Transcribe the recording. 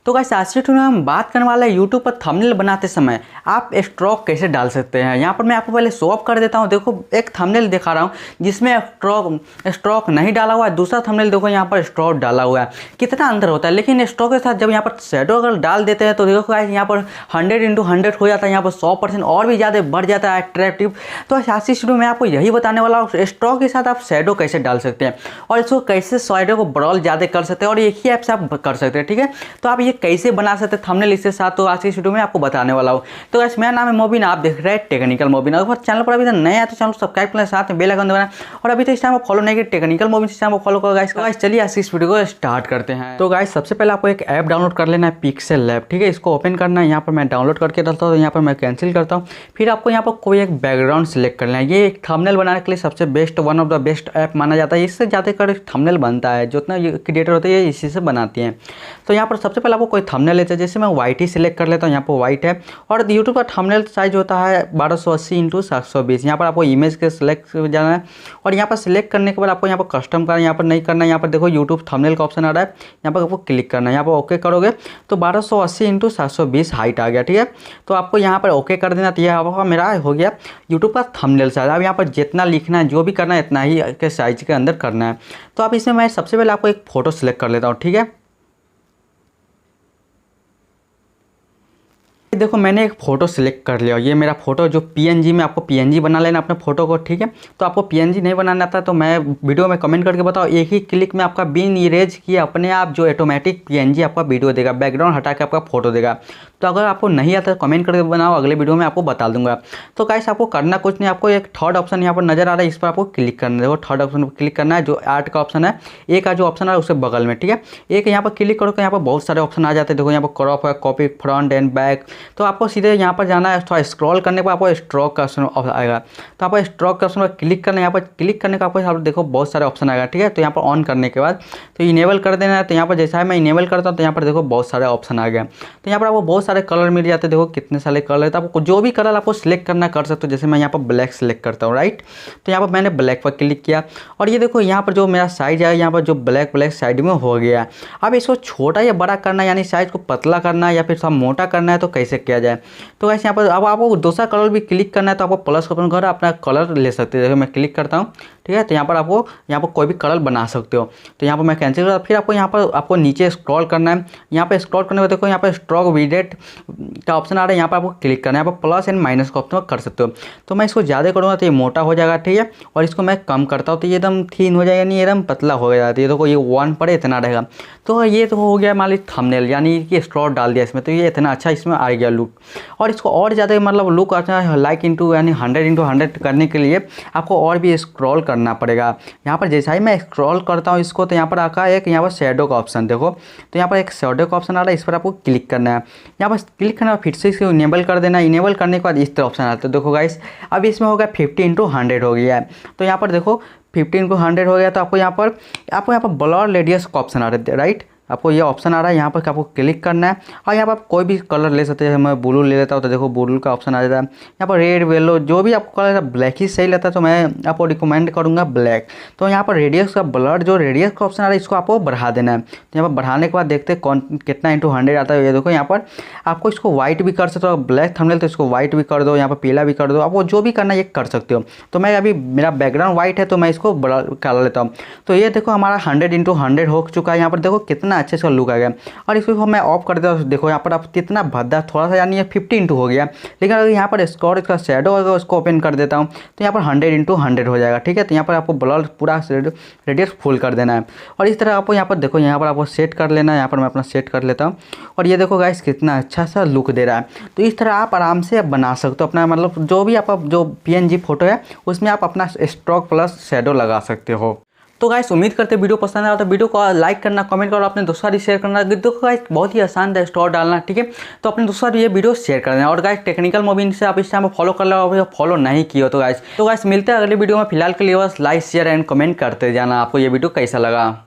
तो गाइस आज के वीडियो में हम बात करने वाले हैं यूट्यूब पर थंबनेल बनाते समय आप स्ट्रोक कैसे डाल सकते हैं। यहाँ पर मैं आपको पहले शो ऑफ कर देता हूँ। देखो एक थंबनेल दिखा रहा हूँ जिसमें स्ट्रोक नहीं डाला हुआ है, दूसरा थंबनेल देखो यहाँ पर स्ट्रोक डाला हुआ है। कितना अंतर होता है। लेकिन स्ट्रोक के साथ जब यहाँ पर शैडो अगर डाल देते हैं तो देखो गाइस यहाँ पर 100x100 हो जाता है, यहाँ पर 100% और भी ज़्यादा बढ़ जाता है अट्रैक्टिव। तो आज इस वीडियो में आपको यही बताने वाला हूँ स्ट्रोक के साथ आप शैडो कैसे डाल सकते हैं और इसको कैसे शैडो को ब्रॉल ज़्यादा कर सकते हैं और एक ही ऐप से आप कर सकते हैं। ठीक है, तो आप ये कैसे बना सकते हैं थंबनेल इसके साथ, तो आज की इस वीडियो में आपको बताने वाला हूँ। तो गाइस मेरा नाम है मोबिन, आप देख रहे हैं टेक्निकल मोबिन। अगर चैनल पर अभी तक नया है तो चैनल सब्सक्राइब करना, साथ में बेल आइकन दबाना और अभी तक इस टाइम फॉलो नहीं किया टेक्निकल मोबिन इस टाइम फॉलो करो गाइस। चलिए आज इस वीडियो को स्टार्ट करते हैं। तो गाइस सबसे पहले आपको एक ऐप डाउनलोड कर लेना है पिक्सेल लैब। ठीक है, इसको ओपन करना है। यहाँ पर मैं डाउनलोड करके डालता हूँ, यहाँ पर मैं कैंसिल करता हूँ। फिर आपको यहाँ पर कोई एक बैकग्राउंड सेलेक्ट करना है। ये एक थंबनेल बनाने के लिए सबसे best one of the best app माना जाता है। इससे ज़्यादातर थंबनेल बनता है, जितना क्रिएटर होते हैं इसी से बनाती हैं। तो यहाँ पर सबसे पहले आपको कोई थंबनेल लेते हैं, जैसे मैं वाइट ही सिलेक्ट कर लेता हूँ। यहाँ पर वाइट है और यूट्यूब का थंबनेल साइज होता है 1280x720। यहाँ पर आपको इमेज के सिलेक्ट जाना है और यहाँ पर सिलेक्ट करने के बाद आपको यहाँ पर कस्टम करना है, यहाँ पर नहीं करना है। यहाँ पर देखो यूट्यूब थंबनेल का ऑप्शन आ रहा है, यहाँ पर आपको क्लिक करना है। यहाँ पर ओके करोगे तो 1280x720 हाइट आ गया। ठीक है, तो आपको यहाँ पर ओके कर देना। तो यह आपका मेरा हो गया यूट्यूब का थंबनेल साइज। अब यहाँ पर जितना लिखना है जो भी करना है इतना ही के साइज के अंदर करना है। तो अब इसमें मैं सबसे पहले आपको एक फ़ोटो सिलेक्ट कर लेता हूँ। ठीक है, देखो मैंने एक फ़ोटो सिलेक्ट कर लिया। ये मेरा फोटो जो पीएनजी में, आपको पीएनजी बना लेना अपने फ़ोटो को। ठीक है, तो आपको पीएनजी नहीं बनाना आता तो मैं वीडियो में कमेंट करके बताओ। एक ही क्लिक में आपका बिन इरेज किया अपने आप जो ऑटोमेटिक पीएनजी आपका वीडियो देगा, बैकग्राउंड हटा के आपका फोटो देगा। तो अगर आपको नहीं आता तो कमेंट करके बनाओ, अगले वीडियो में आपको बता दूंगा। तो गाइस आपको करना कुछ नहीं, आपको एक थर्ड ऑप्शन यहाँ पर नजर आ रहा है, इस पर आपको क्लिक करना है। देखो थर्ड ऑप्शन पर क्लिक करना है, जो आर्ट का ऑप्शन है। एक का जो ऑप्शन है उसके बगल में। ठीक है, एक यहाँ पर क्लिक करो तो यहाँ पर बहुत सारे ऑप्शन आ जाते हैं। देखो यहाँ पर क्रॉप है, कॉपी, फ्रंट एंड बैक। तो आपको सीधे यहाँ पर जाना है, थोड़ा स्क्रॉल करने पर आपको स्ट्रोक का ऑप्शन आएगा। तो आपको स्ट्रोक के ऑप्शन पर क्लिक करना है। यहाँ पर क्लिक करने का आपको देखो बहुत सारे ऑप्शन आएगा। ठीक है, तो यहाँ पर ऑन करने के बाद तो इनेबल कर देना है। तो यहाँ पर जैसा है मैं इनेबल करता हूँ तो यहाँ पर देखो बहुत सारे ऑप्शन आ गए। तो यहाँ पर आपको बहुत सारे कलर मिल जाते हैं। देखो कितने सारे कलर है, तो आपको जो भी कलर आपको सिलेक्ट करना कर सकते हो। जैसे मैं यहाँ पर ब्लैक सिलेक्ट करता हूँ, राइट। तो यहाँ पर मैंने ब्लैक पर क्लिक किया और ये देखो यहाँ पर जो मेरा साइज है, यहाँ पर जो ब्लैक साइड में हो गया। अब इसको छोटा या बड़ा करना है, यानी साइज को पतला करना है या फिर थोड़ा मोटा करना है, तो कैसे किया जाए। तो वैसे यहाँ पर अब आपको दूसरा कलर भी क्लिक करना है तो आपको प्लस का घर अपना कलर ले सकते हो। देखो मैं क्लिक करता हूँ। ठीक है, तो यहाँ पर यहाँ पर कोई भी कलर बना सकते हो। तो यहाँ पर मैं कैंसिल करता, फिर आपको नीचे स्क्रॉल करना है। यहाँ पर स्क्रॉल करने के बाद देखो यहाँ पर स्ट्रोक विडेट का ऑप्शन आ रहा है, यहाँ पर आपको क्लिक करना है। यहाँ पर प्लस एंड माइनस का ऑप्शन कर सकते हो। तो मैं इसको ज़्यादा करूँगा तो ये मोटा हो जाएगा। ठीक है, और इसको मैं कम करता हूँ तो ये एकदम थीन हो जाएगा, नहीं एकदम पतला हो जाता है। ये देखो ये 1 पर इतना रहेगा। तो ये तो हो गया मान लीजिए थंबनेल, यानी कि स्ट्रोक डाल दिया इसमें, तो ये इतना अच्छा इसमें आ गया लुक। और इसको और ज़्यादा मतलब लुक अच्छा लाइक इंटू यानी 100x100 करने के लिए आपको और भी स्क्रॉल करना पड़ेगा। यहाँ पर जैसा ही मैं स्क्रॉल करता हूँ इसको, तो यहाँ पर आका एक यहाँ पर शैडो का ऑप्शन देखो। तो यहाँ पर एक शैडो का ऑप्शन आ रहा है, इस पर आपको क्लिक करना है। यहाँ पर क्लिक करना फिर से इसको इनेबल कर देना। इनेबल करने के बाद इस तरह ऑप्शन आता है। देखो गाइस अब इसमें हो गया 50x100 हो गया है। तो यहाँ पर देखो 50x100 हो गया। तो आपको यहाँ पर ब्लर रेडियस का ऑप्शन आ रहा है, राइट। आपको ये ऑप्शन आ रहा है, यहाँ पर आपको क्लिक करना है और यहाँ पर आप कोई भी कलर ले सकते हैं। मैं ब्लू ले लेता हूँ तो देखो ब्लू का ऑप्शन आ जाता है। यहाँ पर रेड, येलो, जो भी आपको कलर ब्लैक ही सही लगता है तो मैं आपको रिकमेंड करूँगा ब्लैक। तो यहाँ पर रेडियस का ब्लर जो रेडियस का ऑप्शन आ रहा है इसको आपको बढ़ा देना है। तो यहाँ पर बढ़ाने के बाद देखते हैं कौन कितना x100 आता है। ये देखो यहाँ पर आपको इसको व्हाइट भी कर सकते हो, ब्लैक थंबनेल तो इसको व्हाइट भी कर दो, यहाँ पर पीला भी कर दो, आपको जो भी करना है ये कर सकते हो। तो मैं अभी मेरा बैकग्राउंड व्हाइट है तो मैं इसको बड़ा कर लेता हूँ। तो ये देखो हमारा 100x100 हो चुका है। यहाँ पर देखो कितना अच्छे से लुक आ गया। और इसको मैं ऑफ कर देता हूँ। देखो यहाँ पर आप कितना भद्दा थोड़ा सा, यानी ये 50x हो गया। लेकिन अगर यहाँ पर स्कोर इसका शैडो अगर उसको ओपन कर देता हूँ तो यहाँ पर 100x100 हो जाएगा। ठीक है, तो यहाँ पर आपको ब्लर पूरा रेडियस फुल कर देना है और इस तरह आपको यहाँ पर देखो यहाँ पर आपको सेट कर लेना है। यहाँ पर मैं अपना सेट कर लेता हूँ और ये देखो गाइस कितना अच्छा सा लुक दे रहा है। तो इस तरह आप आराम से बना सकते हो अपना, मतलब जो भी आप जो पीएनजी फोटो है उसमें आप अपना स्ट्रोक प्लस शैडो लगा सकते हो। तो गाइस उम्मीद करते हैं वीडियो पसंद आया तो वीडियो को लाइक करना, कमेंट करना, अपने दोस्तों भी शेयर करना। देखो गाइस बहुत ही आसान है स्टोर डालना। ठीक है, तो अपने दोस्तों ये वीडियो शेयर कर देना। और गाइस टेक्निकल मोबिन से आप इस टाइम फॉलो कर लो, फॉलो नहीं किया हो तो गाइस मिलते हैं अगले वीडियो में। फिलहाल के लिए बस लाइक शेयर एंड कमेंट करते जाना आपको ये वीडियो कैसा लगा।